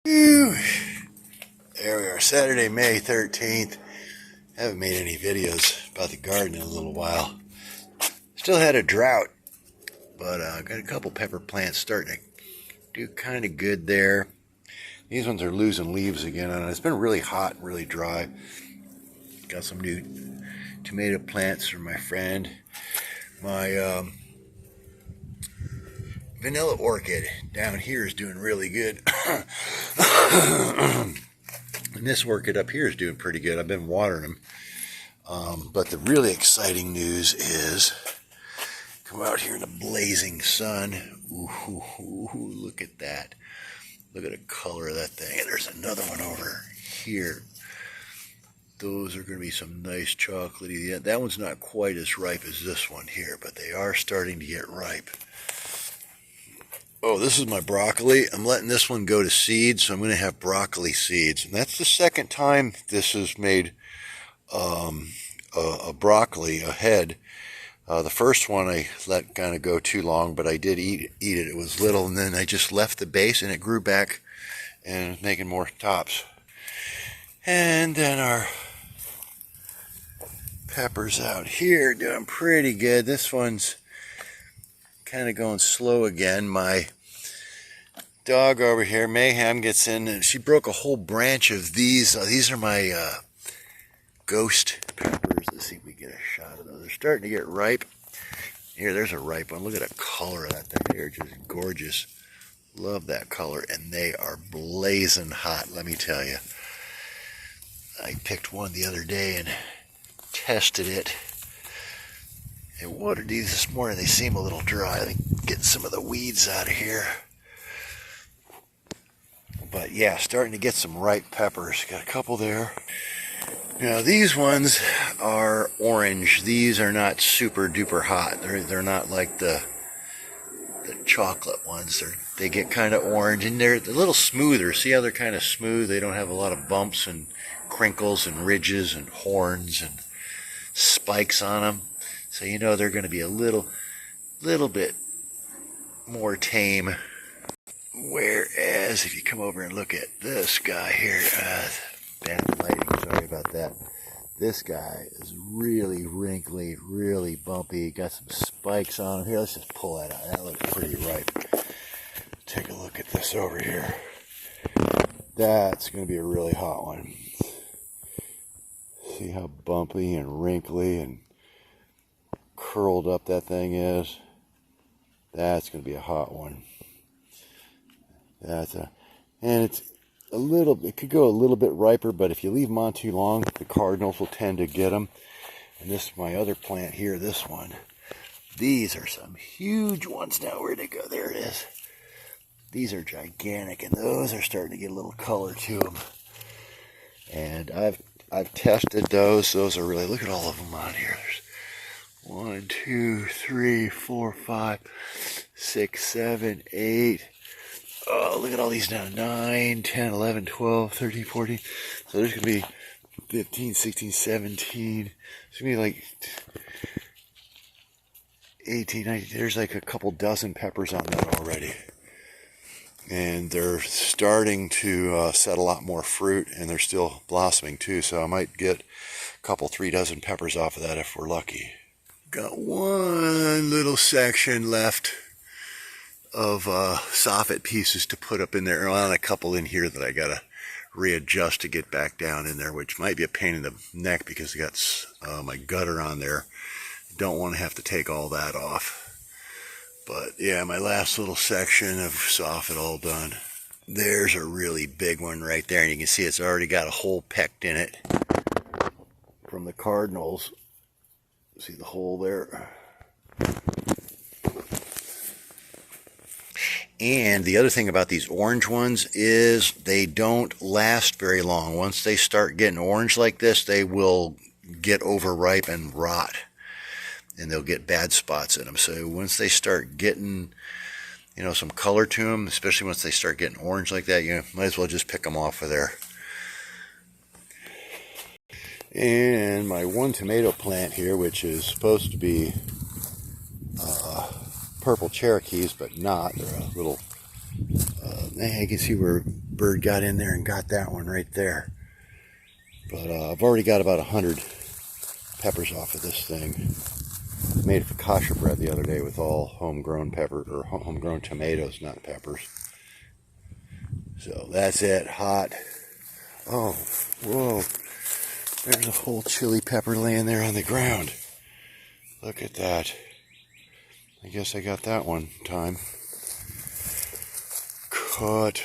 Whew. There we are, Saturday, May 13th. Haven't made any videos about the garden in a little while. Still had a drought, but got a couple pepper plants starting to do kind of good there. These ones are losing leaves again, and it's been really hot, really dry. Got some new tomato plants from my friend. My vanilla orchid down here is doing really good. And this orchid up here is doing pretty good. I've been watering them. But the really exciting news is, come out here in the blazing sun. Ooh, look at that. Look at the color of that thing. And there's another one over here. Those are going to be some nice chocolatey. That one's not quite as ripe as this one here, but they are starting to get ripe. Oh, this is my broccoli. I'm letting this one go to seed, so I'm going to have broccoli seeds. And that's the second time this has made a broccoli, a head. The first one I let kind of go too long, but I did eat it. It was little, and then I just left the base, and it grew back and making more tops. And then our peppers out here doing pretty good. This one's kind of going slow again. My dog over here, Mayhem, gets in, and she broke a whole branch of these. These are my ghost peppers. Let's see if we get a shot of those. They're starting to get ripe. Here, there's a ripe one. Look at the color of that thing. They're just gorgeous. Love that color, and they are blazing hot, let me tell you. I picked one the other day and tested it. I watered these this morning. They seem a little dry. I think getting some of the weeds out of here. But yeah, starting to get some ripe peppers. Got a couple there. Now these ones are orange. These are not super duper hot. They're not like the chocolate ones. They get kind of orange, and they're a little smoother. See how they're kind of smooth? They don't have a lot of bumps and crinkles and ridges and horns and spikes on them. So you know they're going to be a little bit more tame. Whereas if you come over and look at this guy here, bad lighting, sorry about that. This guy is really wrinkly, really bumpy, got some spikes on him. Here, let's just pull that out. That looks pretty ripe. Take a look at this over here. That's going to be a really hot one. See how bumpy and wrinkly and curled up that thing is? That's going to be a hot one. And it's it could go a little bit riper, but if you leave them on too long, the cardinals will tend to get them. And this is my other plant here, this one. These are some huge ones now. Where'd it go? There it is. These are gigantic, and those are starting to get a little color to them. And I've tested those. Those are really, look at all of them on here. There's 1, 2, 3, 4, 5, 6, 7, 8. Oh, look at all these now. 9, 10, 11, 12, 13, 14. So there's going to be 15, 16, 17. It's going to be like 18, 19. There's like a couple dozen peppers on that already. And they're starting to set a lot more fruit, and they're still blossoming too. So I might get a couple, 3 dozen peppers off of that if we're lucky. Got one little section left of soffit pieces to put up in there. Well, and a couple in here that I gotta readjust to get back down in there, which might be a pain in the neck because I got my gutter on there. Don't want to have to take all that off. But yeah, my last little section of soffit all done. There's a really big one right there, and you can see it's already got a hole pecked in it from the cardinals. See the hole there? And the other thing about these orange ones is they don't last very long. Once they start getting orange like this, they will get overripe and rot. And they'll get bad spots in them. So once they start getting, some color to them, especially once they start getting orange like that, you might as well just pick them off of there. And my one tomato plant here, which is supposed to be purple Cherokees, but not. They're a little You can see where a bird got in there and got that one right there. But I've already got about 100 peppers off of this thing. Made a focaccia bread the other day with all homegrown pepper, or homegrown tomatoes, not peppers. So that's it, hot. Oh, whoa. There's a whole chili pepper laying there on the ground. Look at that. I guess I got that one time. Cut.